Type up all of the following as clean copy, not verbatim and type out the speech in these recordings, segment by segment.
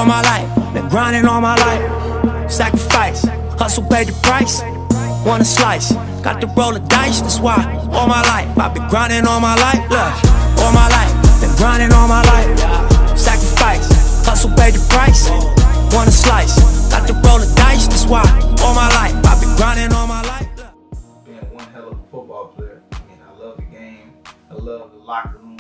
All my life, been grinding all my life. Sacrifice, hustle paid the price. Want a slice, got to roll the dice, that's why. All my life, I've been grinding all my life. Look, all my life, been grinding all my life. Sacrifice, hustle paid the price. Want a slice, got to roll the dice, that's why. All my life, I've been grinding all my life. Being one hell of a football player, I mean, I love the game. I love the locker room.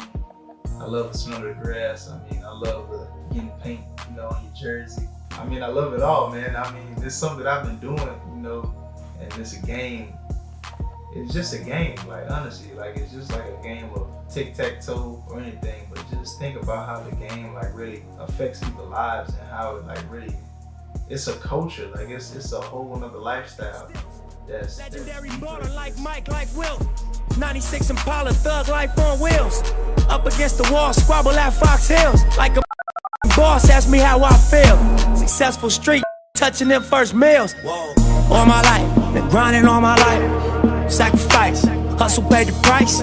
I love the smell of the grass. I mean, I love getting paint, on your jersey. I mean, I love it all, man. I mean, it's something that I've been doing, and it's a game. It's just a game, like, honestly. Like, it's just like a game of tic-tac-toe or anything, but just think about how the game, like, really affects people's lives and how it, like, really, it's a culture. Like, it's a whole nother lifestyle. That's legendary baller like Mike, like Will. 96 Impala, thug life on wheels. Up against the wall, squabble at Fox Hills. Like a boss, ask me how I feel. Successful street, touching them first meals. All my life, been grinding all my life. Sacrifice, hustle paid the price.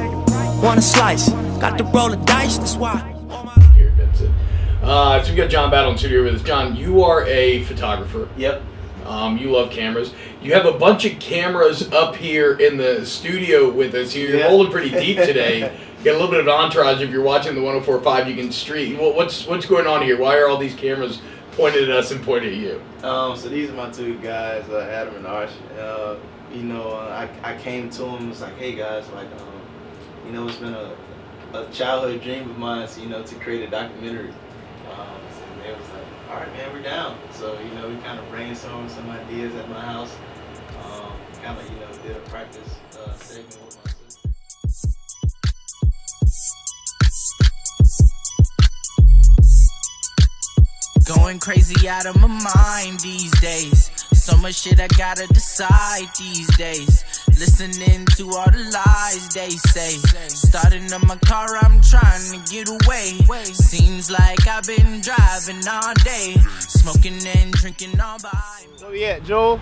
Want a slice, got to roll the dice, that's why. Here, that's it. So we got John Battle in the studio with us. John, you are a photographer. Yep. You love cameras. You have a bunch of cameras up here in the studio with us. You're rolling pretty deep today. You got a little bit of an entourage. If you're watching the 104.5, you can street. What's going on here? Why are all these cameras pointed at us and pointed at you? So these are my two guys, Adam and Arch. I came to them. It's like, hey guys, like, it's been a childhood dream of mine, to create a documentary. And they was like, all right, man, we're down. So, we kind of brainstormed some ideas at my house. Kind of, did a practice segment with my sister. Going crazy out of my mind these days. So much shit I gotta decide these days. Listening to all the lies they say. Starting up my car, I'm trying to get away. Seems like I've been driving all day. Smoking and drinking all by. So yeah, Joel.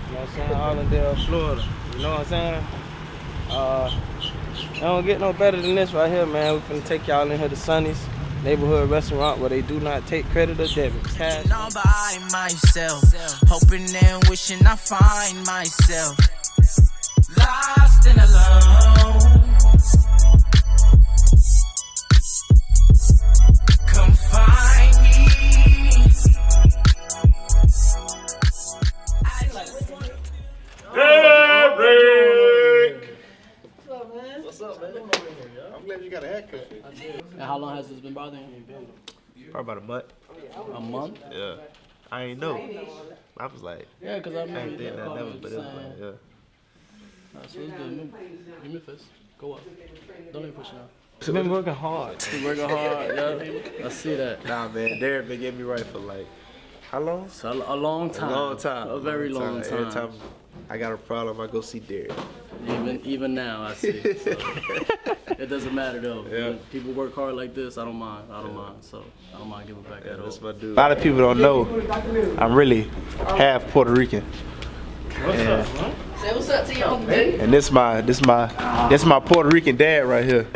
You know what I'm saying? Arlingdale, Florida. You know what I'm saying? I don't get no better than this right here, man. We're finna take y'all in here to Sonny's neighborhood restaurant where they do not take credit or debit. Cash. All by myself, hoping and wishing I find myself lost and alone. Come find me. Derek! What's up, man? I'm glad you got a haircut. And how long has this been bothering you? Probably about a month. A month? Yeah. I ain't know. I was like, Yeah, because I remember you did that called never, me but it was saying, like, yeah. so it's good. Give me a fist. Go up. Don't even push it out. I've been working hard. Keep working hard, yeah. I see that. Nah, man, Derek been getting me right for like, how long? So a long time. A long time. A very long time. Every time I got a problem, I go see Derek. Even now, I see. So. It doesn't matter though. Yeah. When people work hard like this, I don't mind. So I don't mind giving back at all. That's my dude. A lot of people don't know I'm really half Puerto Rican. And, Say what's up to y'all, baby. and this my Puerto Rican dad right here.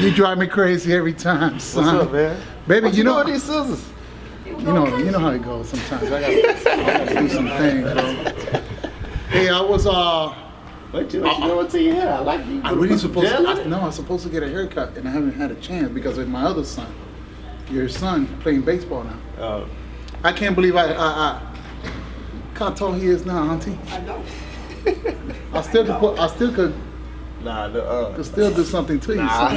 You drive me crazy every time, son. What's up, man? Baby, What you know doing these scissors? you know how it goes sometimes. I gotta do some things, bro. Hey, I was What you doing to your hair? I like you. I really supposed to, I'm supposed to get a haircut and I haven't had a chance because of my other son. Your son playing baseball now. I can't believe look how tall he is now, auntie. I know. I still could still do something to you. son.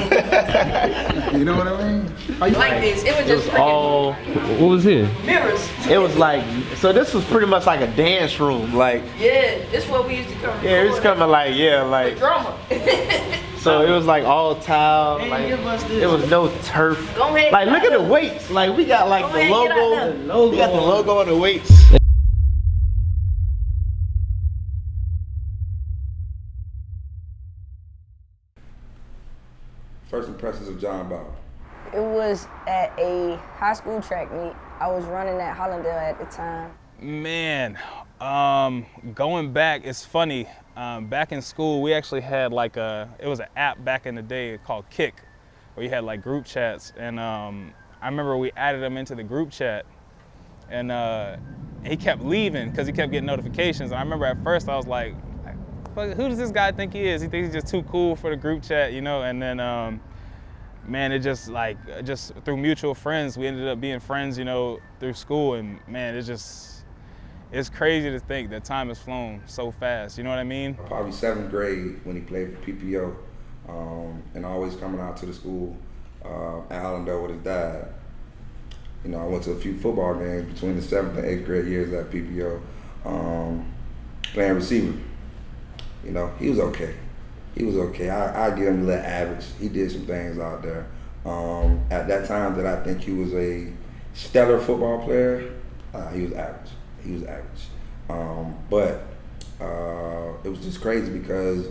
You know what I mean? How you Like this. It was just all. What was it? mirrors. It was like, so this was pretty much like a dance room, like. Yeah, this is what we used to come. Yeah, it was coming like, like. Drama. So it was like all tile, like it was no turf. Go ahead. Like look at the weights, like we got like Go the ahead, get out logo. We got the logo on the weights. First impressions of John Battle. It was at a high school track meet. I was running at Hollandale at the time. Man, going back, it's funny. Back in school, we actually had like it was an app back in the day called Kick, where you had like group chats. And I remember we added them into the group chat. and he kept leaving because he kept getting notifications. And I remember at first I was like, who does this guy think he is? He thinks he's just too cool for the group chat, you know? And then, man, it just through mutual friends, we ended up being friends, you know, through school. And man, it's crazy to think that time has flown so fast, you know what I mean? Probably 7th grade when he played for PPO, and always coming out to the school at Allendale with his dad. You know, I went to a few football games between the 7th and 8th grade years at PPO, playing receiver. You know, he was okay. He was okay. I give him a little average. He did some things out there. At that time that I think he was a stellar football player, he was average. He was average. But it was just crazy because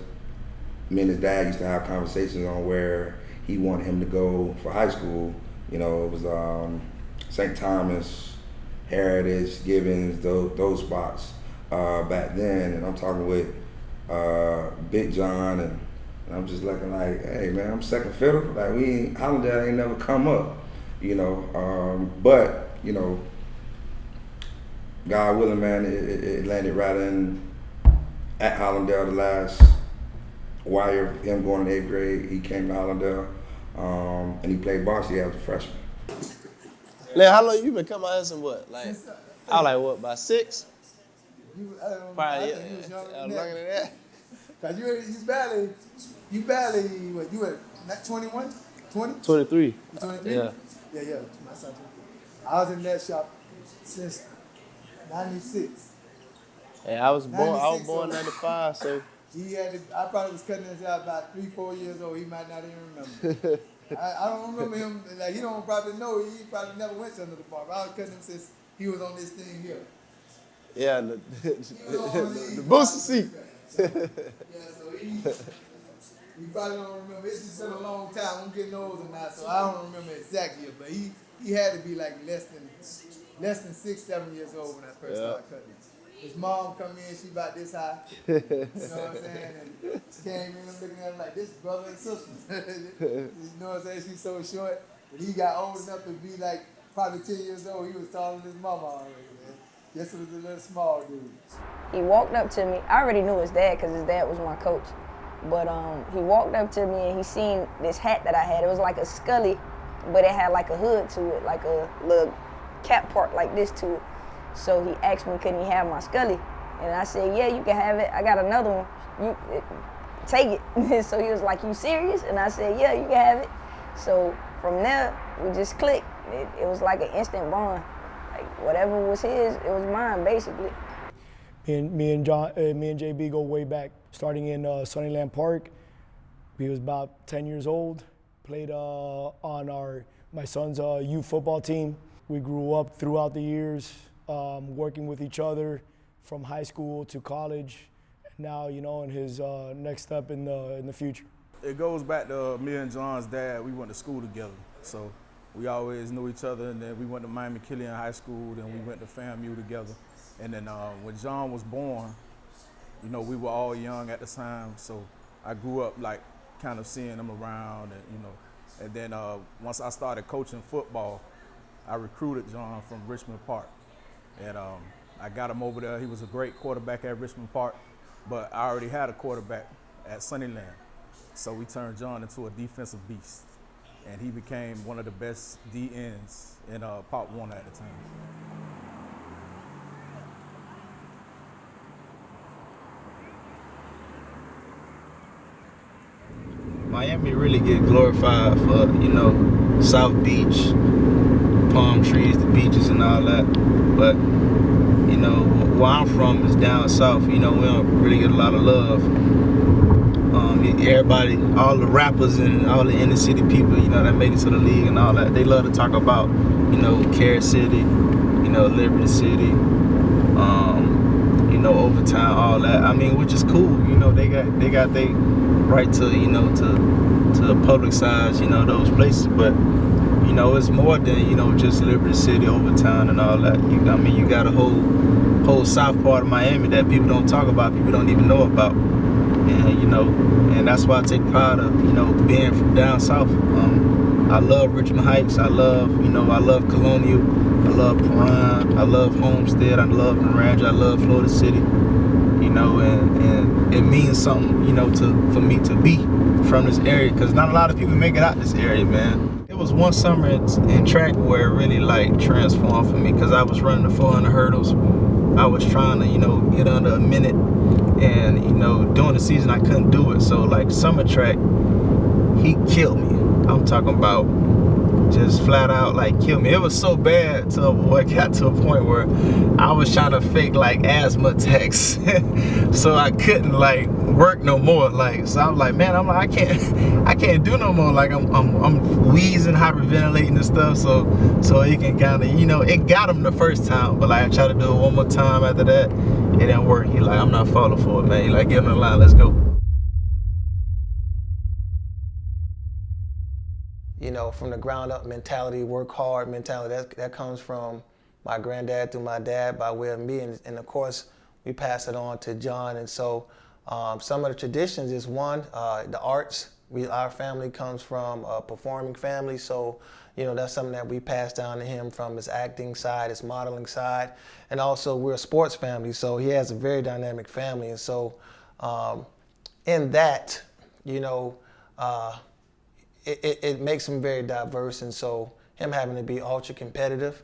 me and his dad used to have conversations on where he wanted him to go for high school. You know, it was St. Thomas, Heritage, Gibbons, those spots back then. And I'm talking with Big John, and I'm just looking like, hey man, I'm second fiddle. Like Hollandale ain't never come up, you know. But you know, God willing, man, it landed right in at Hollandale. The last wire, him going to 8th grade, he came to Hollandale, and he played varsity as a freshman. Now, how long you been coming out here? Some what? Like, I was like, what, about 6? Probably, longer than that. Cause you barely, what, you were not 21? 20? 23. You 23? Yeah. Yeah, my son 23. I was in that shop since 96. Yeah, I was born 95, so. I probably was cutting his hair about 3-4 years old. He might not even remember. I don't remember him, like he don't probably know. He probably never went to another barber. I was cutting him since he was on this thing here. Yeah, the booster seat. Yeah, so he probably don't remember. It's just been a long time. I'm getting older now, so I don't remember exactly. But he had to be like less than 6-7 years old when I first started cutting. His mom come in, she about this high. You know what I'm saying? And she came in looking at him like this brother and sister. You know what I'm saying? She's so short. But he got old enough to be like probably 10 years old. He was taller than his mama already, man. This was a little small dude. He walked up to me. I already knew his dad because his dad was my coach. But he walked up to me and he seen this hat that I had. It was like a Scully, but it had like a hood to it, like a little cap part like this to it. So he asked me, couldn't he have my Scully? And I said, yeah, you can have it. I got another one. Take it. So he was like, you serious? And I said, yeah, you can have it. So from there, we just clicked. It was like an instant bond. Like whatever was his, it was mine, basically. Me and JB go way back, starting in Sunnyland Park. He was about 10 years old. Played on my son's youth football team. We grew up throughout the years, working with each other from high school to college. Now, you know, in his next step in the future. It goes back to me and John's dad. We went to school together, so we always knew each other. And then we went to Miami Killian High School. Then we went to FAMU together. And then when John was born, you know, we were all young at the time. So I grew up like kind of seeing him around, and you know. And then once I started coaching football, I recruited John from Richmond Park, and I got him over there. He was a great quarterback at Richmond Park, but I already had a quarterback at Sunnyland. So we turned John into a defensive beast, and he became one of the best DNs in Pop Warner at the time. Miami really get glorified for, you know, South Beach, palm trees, the beaches and all that. But, you know, where I'm from is down south. You know, we don't really get a lot of love. Everybody, all the rappers and all the inner city people, you know, that make it to the league and all that, they love to talk about, you know, Carrot City, you know, Liberty City, you know, Overtown, all that. I mean, which is cool. You know, they got they right to, you know, to publicize, you know, those places. But, you know, it's more than, you know, just Liberty City, Overtown and all that. I mean, you got a whole south part of Miami that people don't talk about, people don't even know about. And, you know, and that's why I take pride of, you know, being from down south. I love Richmond Heights. I love Colonial. I love Perrine. I love Homestead. I love Miranda. I love Florida City. And it means something, for me to be from this area, because not a lot of people make it out this area, man. It was one summer in track where it really like transformed for me, because I was running the 400 hurdles. I was trying to, get under a minute, and during the season I couldn't do it. So like summer track, he killed me. I'm talking about just flat out like killed me. It was so bad to it got to a point where I was trying to fake like asthma attacks, so I couldn't like work no more. Like, so I'm like, man, I can't do no more. Like I'm wheezing, hyperventilating and stuff. So it can kind of, it got him the first time, but like I tried to do it one more time after that, it didn't work. He like, I'm not falling for it, man. He like, get on the line, let's go. From the ground up mentality, work hard mentality, that comes from my granddad through my dad by way of me, and of course we pass it on to John. And so some of the traditions is one, the arts. Our family comes from a performing family, so that's something that we pass down to him from his acting side, his modeling side, and also we're a sports family, so he has a very dynamic family. And so in that, it makes him very diverse. And so him having to be ultra competitive,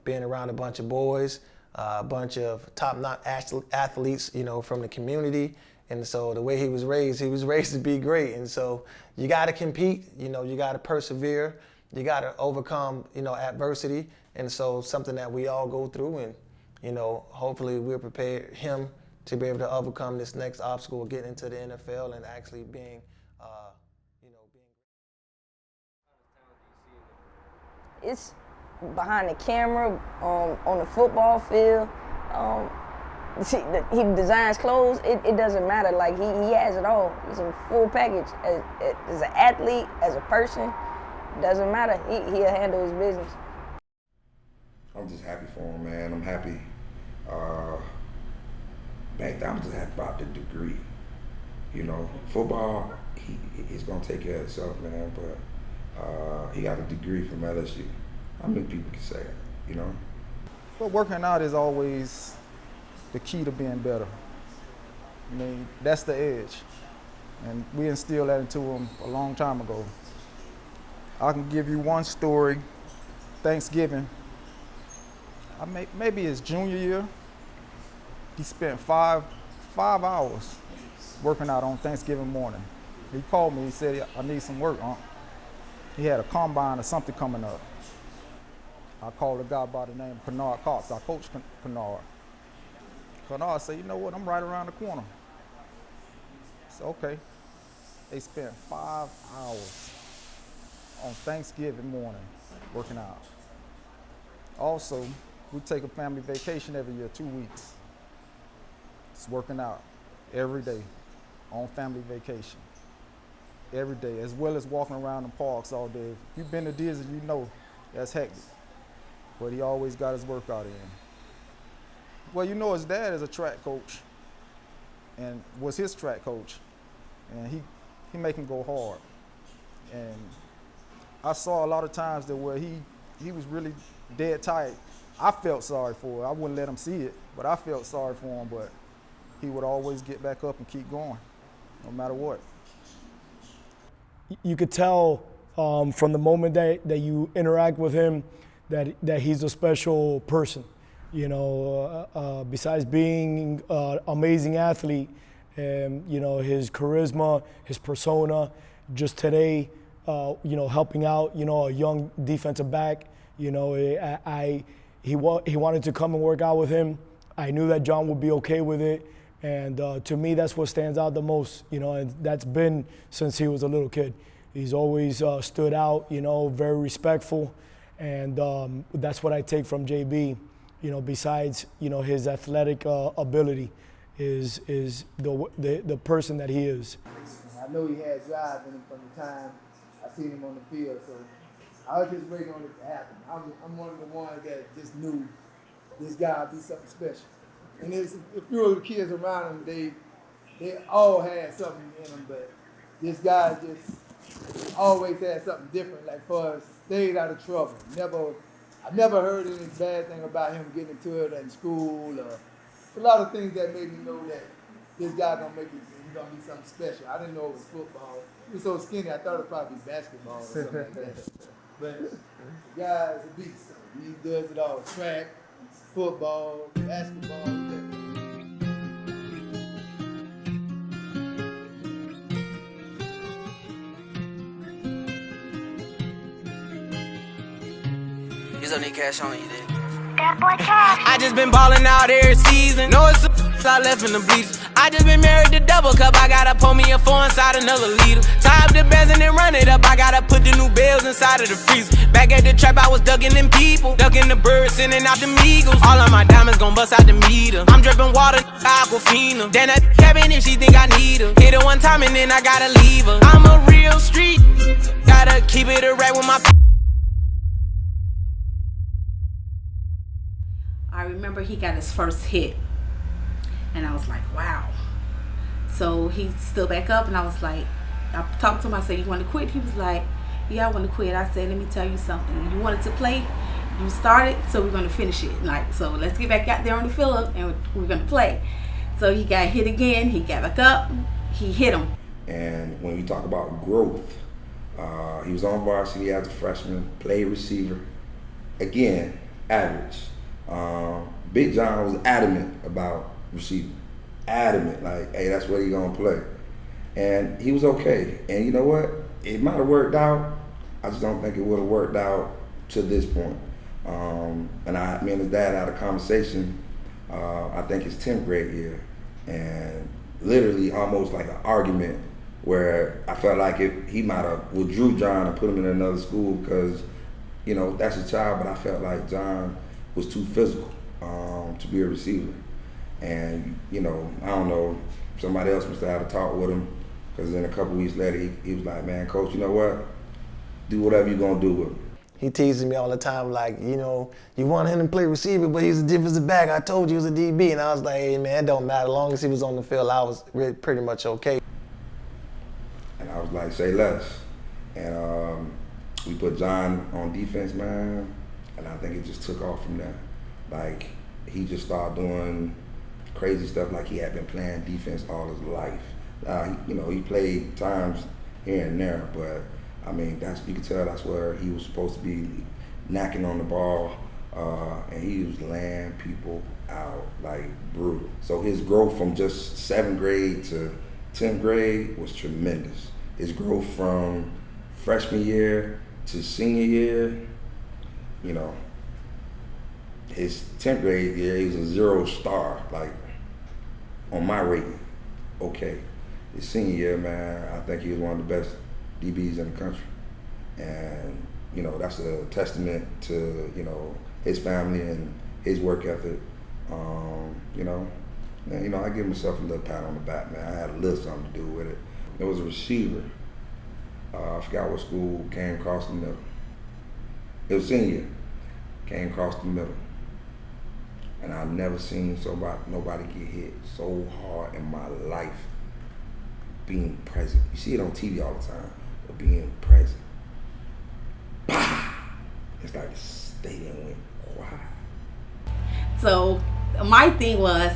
being around a bunch of boys, a bunch of top-notch athletes, from the community. And so the way he was raised to be great. And so you got to compete, you got to persevere, you got to overcome, adversity. And so something that we all go through, and, hopefully we'll prepare him to be able to overcome this next obstacle, getting into the NFL and actually being, It's behind the camera, on the football field. He designs clothes. It doesn't matter. Like he has it all. He's a full package. As an athlete, as a person, doesn't matter. He'll handle his business. I'm just happy for him, man. I'm happy. Back then, I'm just happy about the degree. Football, he's gonna take care of himself, man. But he got a degree from LSU. How many people can say it, But working out is always the key to being better. That's the edge. And we instilled that into him a long time ago. I can give you one story. Thanksgiving, maybe his junior year, he spent five hours working out on Thanksgiving morning. He called me, he said, I need some work, Unc. He had a combine or something coming up. I called a guy by the name of Kennard Cox. I coached Kennard. Kennard said, you know what, I'm right around the corner. I said, okay. They spent 5 hours on Thanksgiving morning working out. Also, we take a family vacation every year, 2 weeks. It's working out every day on family vacation. Every day, as well as walking around the parks all day. If you've been to Disney, you know that's hectic. But he always got his workout in. Well, his dad is a track coach and was his track coach. And he make him go hard. And I saw a lot of times that where he was really dead tired. I felt sorry for it. I wouldn't let him see it, but I felt sorry for him. But he would always get back up and keep going, no matter what. You could tell from the moment that you interact with him that he's a special person. Besides being an amazing athlete, his charisma, his persona, just today, helping out, a young defensive back, he wanted to come and work out with him. I knew that John would be okay with it. And to me, that's what stands out the most, and that's been since he was a little kid. He's always stood out, very respectful. And that's what I take from JB, besides, his athletic ability is the person that he is. I know he had drive in him from the time I seen him on the field, so I was just waiting on it to happen. I'm one of the ones that just knew this guy would be something special. And there's a few of the kids around him, they all had something in them, but this guy just always had something different, like for us, stayed out of trouble. I never heard any bad thing about him getting into it in school. A lot of things that made me know that this guy gonna make it. He's gonna be something special. I didn't know it was football. He was so skinny. I thought it would probably be basketball or something like that. But the guy is a beast. He does it all: track, football, basketball. You don't need cash on you, then. I just been ballin' out every season. Know it's I left in the bleachers. I just been married to double cup. I gotta pull me a 4 inside another liter. Tie up the bands and then run it up. I gotta put the new bells inside of the freezer. Back at the trap, I was ducking them people, ducking the birds, sending out the Eagles. All of my diamonds gon' bust out the meter. I'm dripping water, Aquafina. Then that cabin if she think I need her. Hit her one time and then I gotta leave her. I'm a real street. Gotta keep it a rack with my. I remember he got his first hit, and I was like, wow. So he stood back up, and I was like, I talked to him, I said, you want to quit? He was like, yeah, I want to quit. I said, let me tell you something. You wanted to play, you started, so we're going to finish it. Like, so let's get back out there on the field, and we're going to play. So he got hit again, he got back up, he hit him. And when we talk about growth, he was on varsity as a freshman, played receiver. Again, average. Big John was adamant about receiving. Adamant, like, hey, that's what he gonna play. And he was okay. And you know what? It might have worked out. I just don't think it would have worked out to this point. And me and his dad had a conversation, I think his 10th grade year, and literally almost like an argument where I felt like he might have withdrew John and put him in another school because, you know, that's his child, but I felt like John was too physical to be a receiver. And, you know, I don't know, somebody else must have had a talk with him, because then a couple weeks later, he was like, man, coach, you know what? Do whatever you're going to do with him. He teases me all the time, like, you know, you want him to play receiver, but he's a defensive back. I told you he was a DB. And I was like, hey, man, it don't matter. As long as he was on the field, I was pretty much okay. And I was like, say less. And we put John on defense, man, and I think it just took off from there. Like, he just started doing crazy stuff like he had been playing defense all his life. He played times here and there, but I mean, you could tell that's where he was supposed to be, knocking on the ball, and he was laying people out like brutal. So his growth from just 7th grade to 10th grade was tremendous. His growth from freshman year to senior year, you know, his 10th grade year, he was a 0 star, like, on my rating. Okay. His senior year, man, I think he was one of the best DBs in the country. And, you know, that's a testament to, you know, his family and his work ethic. I give myself a little pat on the back, man. I had a little something to do with it. There was a receiver. I forgot what school, came across the middle. It was senior, came across the middle. And I've never seen nobody get hit so hard in my life. Being present. You see it on TV all the time, but being present. Bah! It's like the stadium went quiet. So my thing was,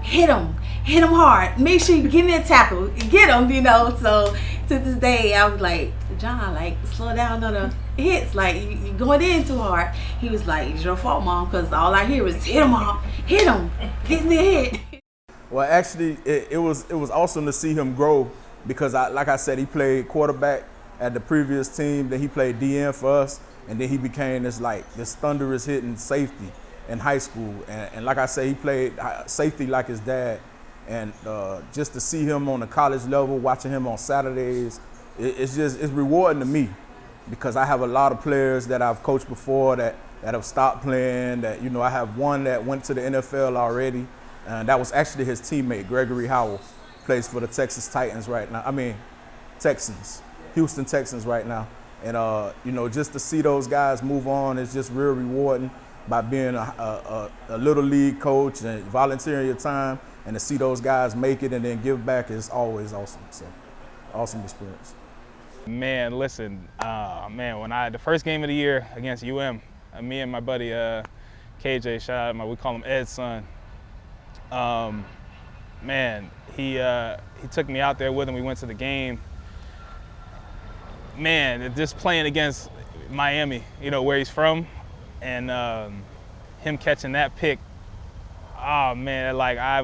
hit him hard. Make sure you get in that tackle, get him, you know. So to this day, I was like, John, like, slow down on the hits, like, you going in too hard. He was like, it's your fault, Mom, because all I hear is hit him, Mom, hit him, get in the head. Well, actually, it was awesome to see him grow, because like I said, he played quarterback at the previous team, then he played DN for us, and then he became this thunderous hitting safety in high school. And like I said, he played safety like his dad. And just to see him on the college level, watching him on Saturdays, it's rewarding to me, because I have a lot of players that I've coached before that have stopped playing, that, you know, I have one that went to the NFL already. That was actually his teammate, Gregory Howell, plays for the Texans Titans right now. Houston Texans right now. And, just to see those guys move on is just real rewarding, by being a little league coach and volunteering your time, and to see those guys make it and then give back is always awesome. So, awesome experience. Man, listen, man, when the first game of the year against UM, me and my buddy KJ, shout out, we call him Ed's son. Man, he took me out there with him. We went to the game. Man, just playing against Miami, you know, where he's from, and him catching that pick. Oh man, like I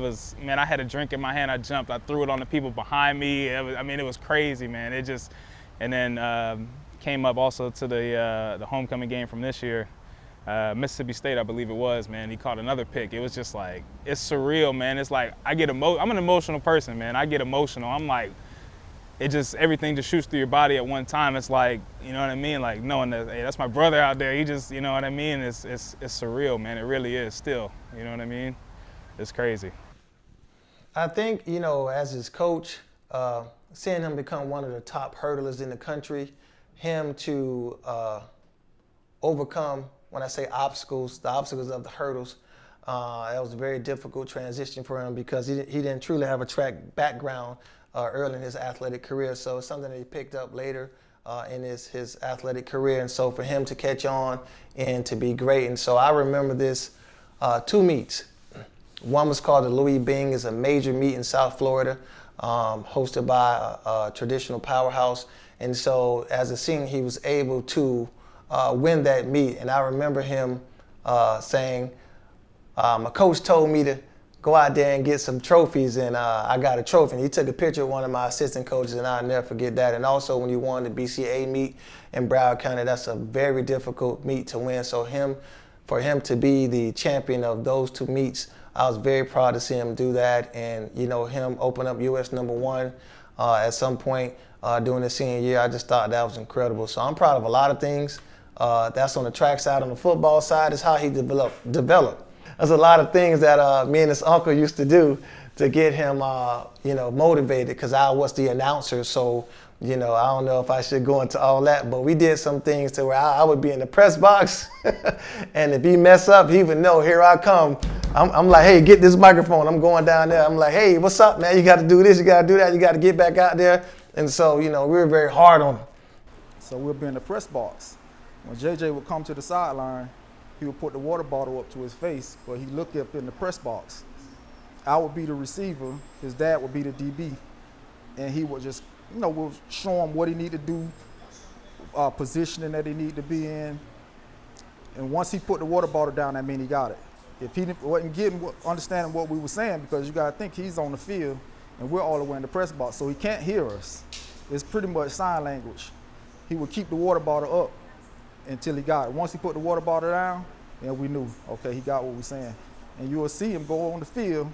had a drink in my hand. I jumped. I threw it on the people behind me. It was crazy, man. And then came up also to the homecoming game from this year, Mississippi State, I believe it was. Man, he caught another pick. It was just like, it's surreal, man. It's like I'm an emotional person, man. I get emotional. I'm like, everything just shoots through your body at one time. It's like, you know what I mean? Like knowing that, hey, that's my brother out there. He just, you know what I mean? It's surreal, man. It really is still. You know what I mean? It's crazy. I think, you know, as his coach, seeing him become one of the top hurdlers in the country, him to overcome, when I say obstacles, the obstacles of the hurdles, that was a very difficult transition for him because he didn't truly have a track background early in his athletic career. So it's something that he picked up later in his athletic career. And so for him to catch on and to be great. And so I remember this 2 meets. One was called the Louis Bing. It's a major meet in South Florida, hosted by a traditional powerhouse. And so as a senior, he was able to win that meet. And I remember him saying, my coach told me to go out there and get some trophies, and I got a trophy. And he took a picture of one of my assistant coaches, and I'll never forget that. And also when you won the BCA meet in Broward County, that's a very difficult meet to win. So for him to be the champion of those 2 meets, I was very proud to see him do that, and you know, him open up U.S. #1 at some point during his senior year. I just thought that was incredible. So I'm proud of a lot of things. That's on the track side. On the football side is how he developed. There's a lot of things that me and his uncle used to do to get him, you know, motivated, because I was the announcer. So, you know, I don't know if I should go into all that, but we did some things to where I would be in the press box, and if he mess up, he would know, here I come. I'm like, hey, get this microphone. I'm going down there. I'm like, hey, what's up, man? You got to do this, you got to do that, you got to get back out there. And so, you know, we were very hard on him. So we'll be in the press box. When JJ would come to the sideline, he would put the water bottle up to his face, but he looked up in the press box. I would be the receiver, his dad would be the DB, and he would just, you know, we'll show him what he needed to do, positioning that he needed to be in. And once he put the water bottle down, that means he got it. If he wasn't understanding what we were saying, because you got to think he's on the field and we're all the way in the press box, so he can't hear us. It's pretty much sign language. He would keep the water bottle up until he got it. Once he put the water bottle down, then we knew, okay, he got what we're saying. And you will see him go on the field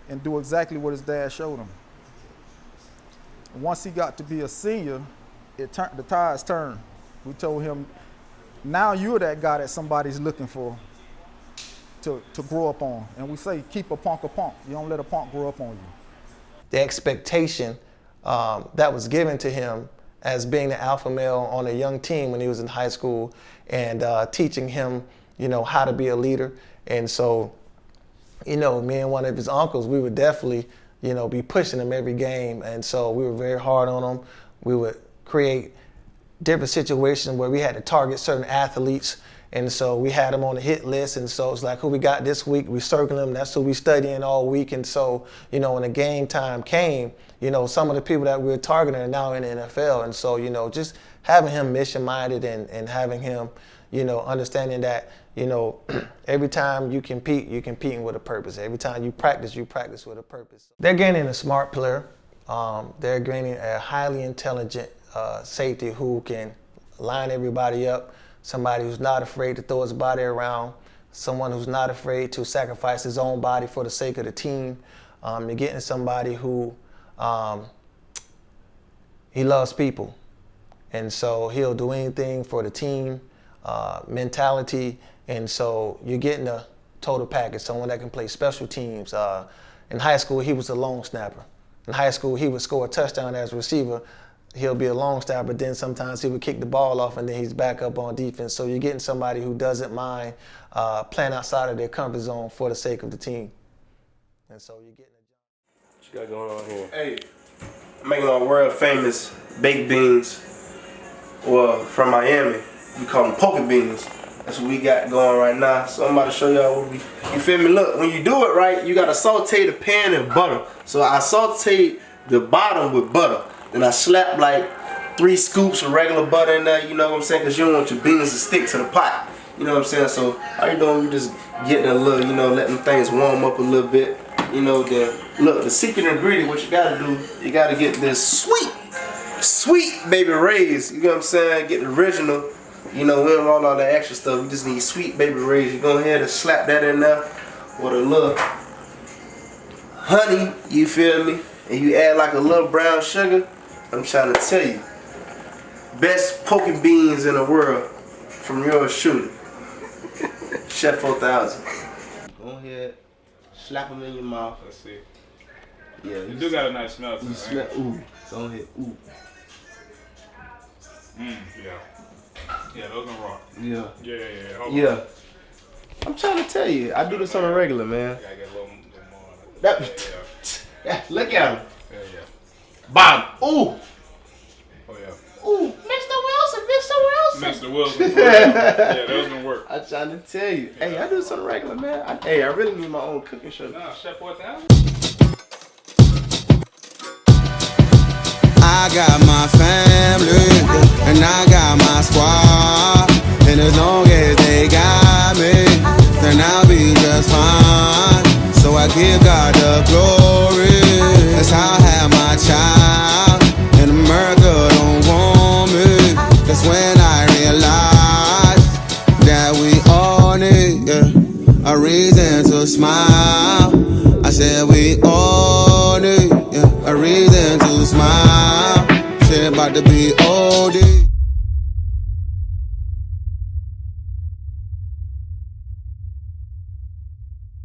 and do exactly what his dad showed him. And once he got to be a senior, the tides turned. We told him, now you're that guy that somebody's looking for to grow up on. And we say, keep a punk a punk. You don't let a punk grow up on you. The expectation that was given to him as being the alpha male on a young team when he was in high school, and teaching him, you know, how to be a leader. And so, you know, me and one of his uncles, we would definitely, you know, be pushing him every game. And so we were very hard on him. We would create different situations where we had to target certain athletes. And so we had them on the hit list. And so it's like, who we got this week? We circle them. That's who we studying all week. And so, you know, when the game time came, you know, some of the people that we were targeting are now in the NFL. And so, you know, just having him mission-minded and having him, you know, understanding that, you know, every time you compete, you're competing with a purpose. Every time you practice with a purpose. They're gaining a smart player. They're gaining a highly intelligent safety who can line everybody up, somebody who's not afraid to throw his body around, someone who's not afraid to sacrifice his own body for the sake of the team. You're getting somebody who, he loves people. And so he'll do anything for the team mentality. And so you're getting a total package, someone that can play special teams. In high school, he was a long snapper. In high school, he would score a touchdown as a receiver. He'll be a long snapper, but then sometimes he would kick the ball off and then he's back up on defense. So you're getting somebody who doesn't mind playing outside of their comfort zone for the sake of the team. And so you're getting what you got going on here? Hey, making our world famous baked beans, well, from Miami. We call them poke beans. That's what we got going right now. So I'm about to show y'all what we, you feel me? Look, when you do it right, you gotta saute the pan in butter. So I sauteed the bottom with butter. Then I slapped like 3 scoops of regular butter in there, you know what I'm saying? Cause you don't want your beans to stick to the pot. You know what I'm saying? So all you doing, you just getting a little, you know, letting things warm up a little bit. You know, then look, the secret ingredient, what you gotta do, you gotta get this sweet baby Ray's. You know what I'm saying? Get the original. You know, we don't want all that extra stuff. We just need sweet baby Ray's. You go ahead and slap that in there with a little honey, you feel me? And you add like a little brown sugar. I'm trying to tell you, best poke beans in the world from yours truly, Chef 4000. Go ahead, slap them in your mouth. Let's see. Yeah, you do got a nice smell to it. You smell, ooh. Go ahead, ooh. Yeah. Yeah, those are raw. Yeah. Yeah. Hold Yeah. on. I'm trying to tell you, I do this on a regular, man. Gotta get a little more. Yeah, look at him. Yeah. Bam. Ooh. Oh yeah. Ooh, Mr. Wilson. Yeah, those gonna work. I'm trying to tell you. Hey, I do this on a regular, man. I really need my own cooking show. Nah, Chef 4000. I got my family and I got my squad, and as long as they got me, then I'll be just fine. So I give God the glory. That's how I have my child, and America don't want me. That's when I realized that we all need a reason to smile. I said we all need a reason to smile. Shit about to be oldie.